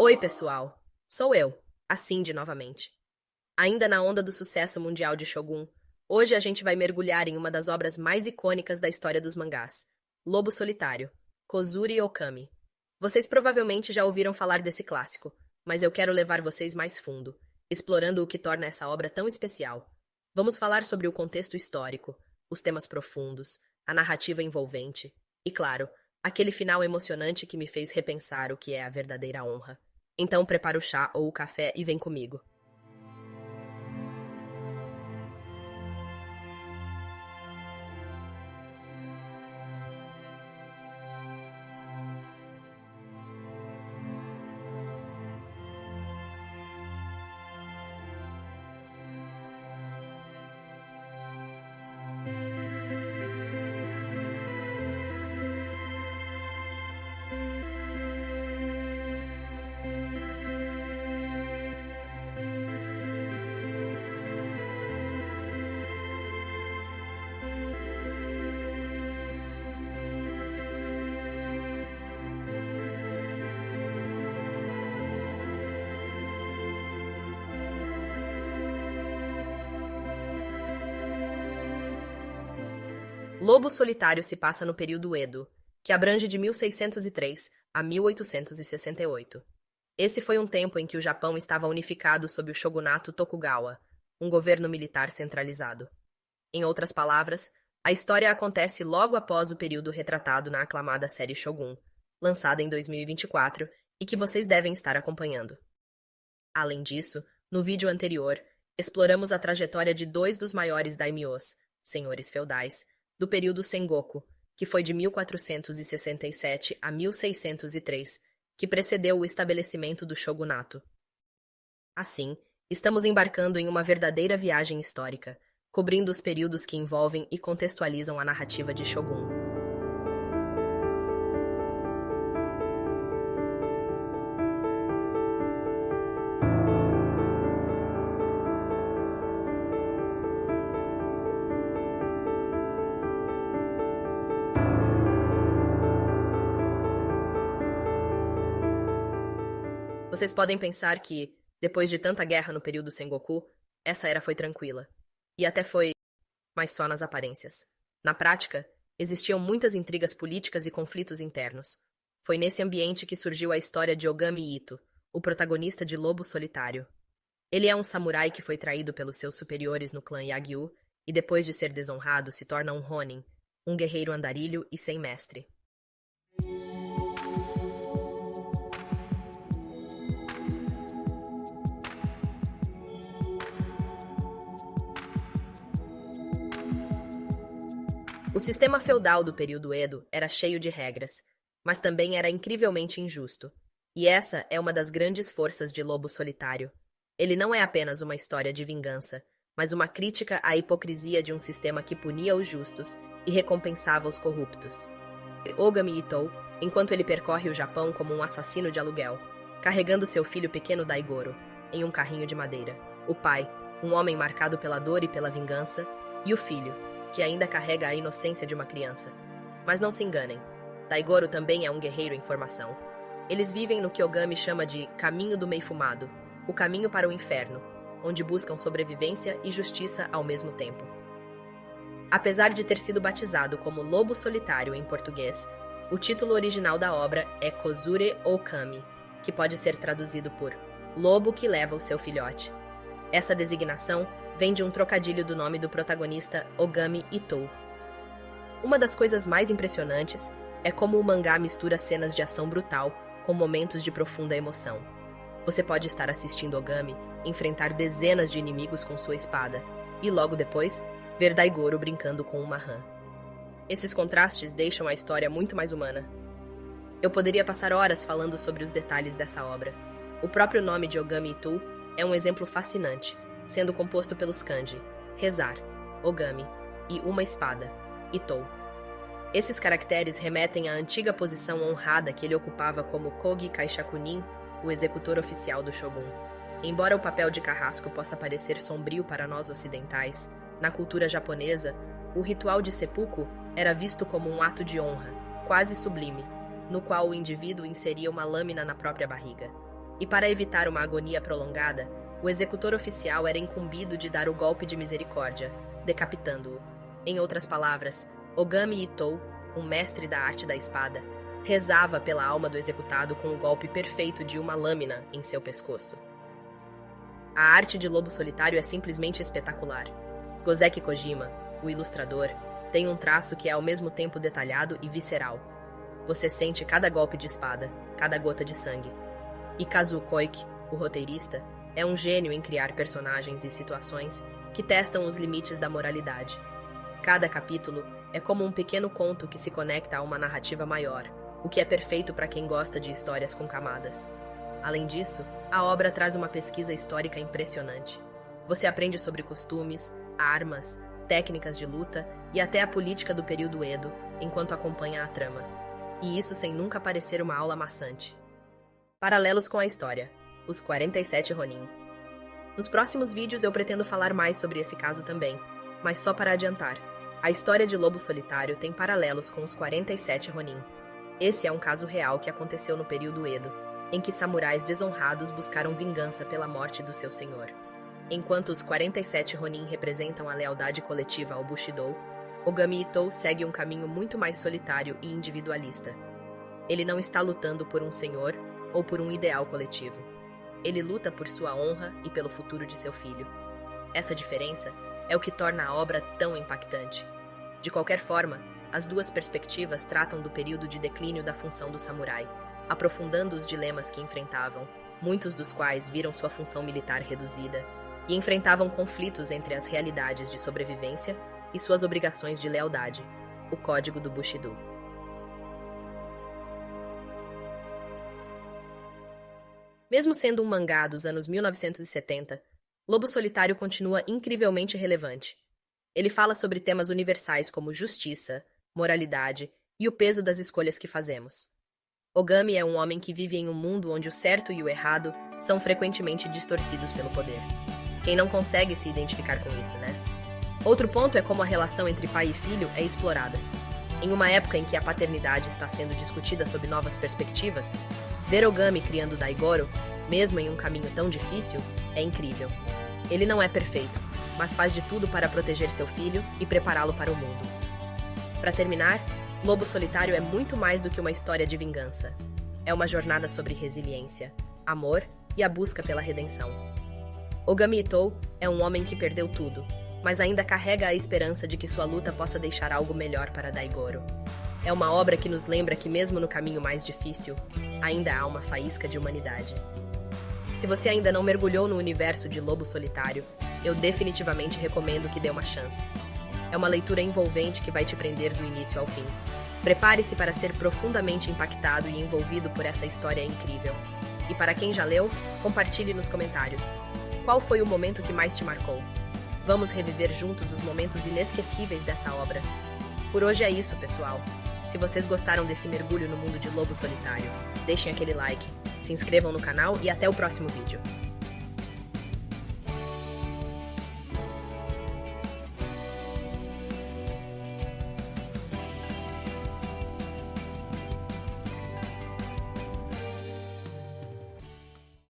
Oi, pessoal! Sou eu, a Cindy novamente. Ainda na onda do sucesso mundial de Shogun, hoje a gente vai mergulhar em uma das obras mais icônicas da história dos mangás, Lobo Solitário, Kozuri Okami. Vocês provavelmente já ouviram falar desse clássico, mas eu quero levar vocês mais fundo, explorando o que torna essa obra tão especial. Vamos falar sobre o contexto histórico, os temas profundos, a narrativa envolvente e, claro, aquele final emocionante que me fez repensar o que é a verdadeira honra. Então prepara o chá ou o café e vem comigo. Lobo Solitário se passa no período Edo, que abrange de 1603 a 1868. Esse foi um tempo em que o Japão estava unificado sob o shogunato Tokugawa, um governo militar centralizado. Em outras palavras, a história acontece logo após o período retratado na aclamada série Shogun, lançada em 2024 e que vocês devem estar acompanhando. Além disso, no vídeo anterior, exploramos a trajetória de dois dos maiores daimyos, senhores feudais, do período Sengoku, que foi de 1467 a 1603, que precedeu o estabelecimento do shogunato. Assim, estamos embarcando em uma verdadeira viagem histórica, cobrindo os períodos que envolvem e contextualizam a narrativa de Shogun. Vocês podem pensar que, depois de tanta guerra no período Sengoku, essa era foi tranquila. E até foi, mas só nas aparências. Na prática, existiam muitas intrigas políticas e conflitos internos. Foi nesse ambiente que surgiu a história de Ogami Ito, o protagonista de Lobo Solitário. Ele é um samurai que foi traído pelos seus superiores no clã Yagyu e depois de ser desonrado se torna um Ronin, um guerreiro andarilho e sem mestre. O sistema feudal do período Edo era cheio de regras, mas também era incrivelmente injusto. E essa é uma das grandes forças de Lobo Solitário. Ele não é apenas uma história de vingança, mas uma crítica à hipocrisia de um sistema que punia os justos e recompensava os corruptos. Ogami Ito, enquanto ele percorre o Japão como um assassino de aluguel, carregando seu filho pequeno Daigoro, em um carrinho de madeira. O pai, um homem marcado pela dor e pela vingança, e o filho, que ainda carrega a inocência de uma criança. Mas não se enganem, Daigoro também é um guerreiro em formação. Eles vivem no que Ogami chama de Caminho do Meio Fumado, o caminho para o inferno, onde buscam sobrevivência e justiça ao mesmo tempo. Apesar de ter sido batizado como Lobo Solitário em português, o título original da obra é Kozuri Okami, que pode ser traduzido por Lobo que leva o seu filhote. Essa designação vem de um trocadilho do nome do protagonista Ogami Ito. Uma das coisas mais impressionantes é como o mangá mistura cenas de ação brutal com momentos de profunda emoção. Você pode estar assistindo Ogami enfrentar dezenas de inimigos com sua espada e logo depois ver Daigoro brincando com uma rã. Esses contrastes deixam a história muito mais humana. Eu poderia passar horas falando sobre os detalhes dessa obra. O próprio nome de Ogami Ito é um exemplo fascinante, sendo composto pelos kanji, rezar, Ogami, e uma espada, Itou. Esses caracteres remetem à antiga posição honrada que ele ocupava como Kogi Kaishakunin, o executor oficial do Shogun. Embora o papel de carrasco possa parecer sombrio para nós ocidentais, na cultura japonesa, o ritual de seppuku era visto como um ato de honra, quase sublime, no qual o indivíduo inseria uma lâmina na própria barriga. E para evitar uma agonia prolongada, o executor oficial era incumbido de dar o golpe de misericórdia, decapitando-o. Em outras palavras, Ogami Itô, um mestre da arte da espada, rezava pela alma do executado com o golpe perfeito de uma lâmina em seu pescoço. A arte de Lobo Solitário é simplesmente espetacular. Gozeki Kojima, o ilustrador, tem um traço que é ao mesmo tempo detalhado e visceral. Você sente cada golpe de espada, cada gota de sangue. E Kazuo Koike, o roteirista, é um gênio em criar personagens e situações que testam os limites da moralidade. Cada capítulo é como um pequeno conto que se conecta a uma narrativa maior, o que é perfeito para quem gosta de histórias com camadas. Além disso, a obra traz uma pesquisa histórica impressionante. Você aprende sobre costumes, armas, técnicas de luta e até a política do período Edo, enquanto acompanha a trama. E isso sem nunca parecer uma aula maçante. Paralelos com a história. Os 47 Ronin. Nos próximos vídeos eu pretendo falar mais sobre esse caso também, mas só para adiantar. A história de Lobo Solitário tem paralelos com os 47 Ronin. Esse é um caso real que aconteceu no período Edo, em que samurais desonrados buscaram vingança pela morte do seu senhor. Enquanto os 47 Ronin representam a lealdade coletiva ao Bushido, Ogami Itô segue um caminho muito mais solitário e individualista. Ele não está lutando por um senhor ou por um ideal coletivo. Ele luta por sua honra e pelo futuro de seu filho. Essa diferença é o que torna a obra tão impactante. De qualquer forma, as duas perspectivas tratam do período de declínio da função do samurai, aprofundando os dilemas que enfrentavam, muitos dos quais viram sua função militar reduzida, e enfrentavam conflitos entre as realidades de sobrevivência e suas obrigações de lealdade, o Código do Bushido. Mesmo sendo um mangá dos anos 1970, Lobo Solitário continua incrivelmente relevante. Ele fala sobre temas universais como justiça, moralidade e o peso das escolhas que fazemos. Ogami é um homem que vive em um mundo onde o certo e o errado são frequentemente distorcidos pelo poder. Quem não consegue se identificar com isso, né? Outro ponto é como a relação entre pai e filho é explorada. Em uma época em que a paternidade está sendo discutida sob novas perspectivas, ver Ogami criando Daigoro, mesmo em um caminho tão difícil, é incrível. Ele não é perfeito, mas faz de tudo para proteger seu filho e prepará-lo para o mundo. Para terminar, Lobo Solitário é muito mais do que uma história de vingança. É uma jornada sobre resiliência, amor e a busca pela redenção. Ogami Itô é um homem que perdeu tudo, mas ainda carrega a esperança de que sua luta possa deixar algo melhor para Daigoro. É uma obra que nos lembra que mesmo no caminho mais difícil, ainda há uma faísca de humanidade. Se você ainda não mergulhou no universo de Lobo Solitário, eu definitivamente recomendo que dê uma chance. É uma leitura envolvente que vai te prender do início ao fim. Prepare-se para ser profundamente impactado e envolvido por essa história incrível. E para quem já leu, compartilhe nos comentários. Qual foi o momento que mais te marcou? Vamos reviver juntos os momentos inesquecíveis dessa obra. Por hoje é isso, pessoal. Se vocês gostaram desse mergulho no mundo de Lobo Solitário, deixem aquele like, se inscrevam no canal e até o próximo vídeo.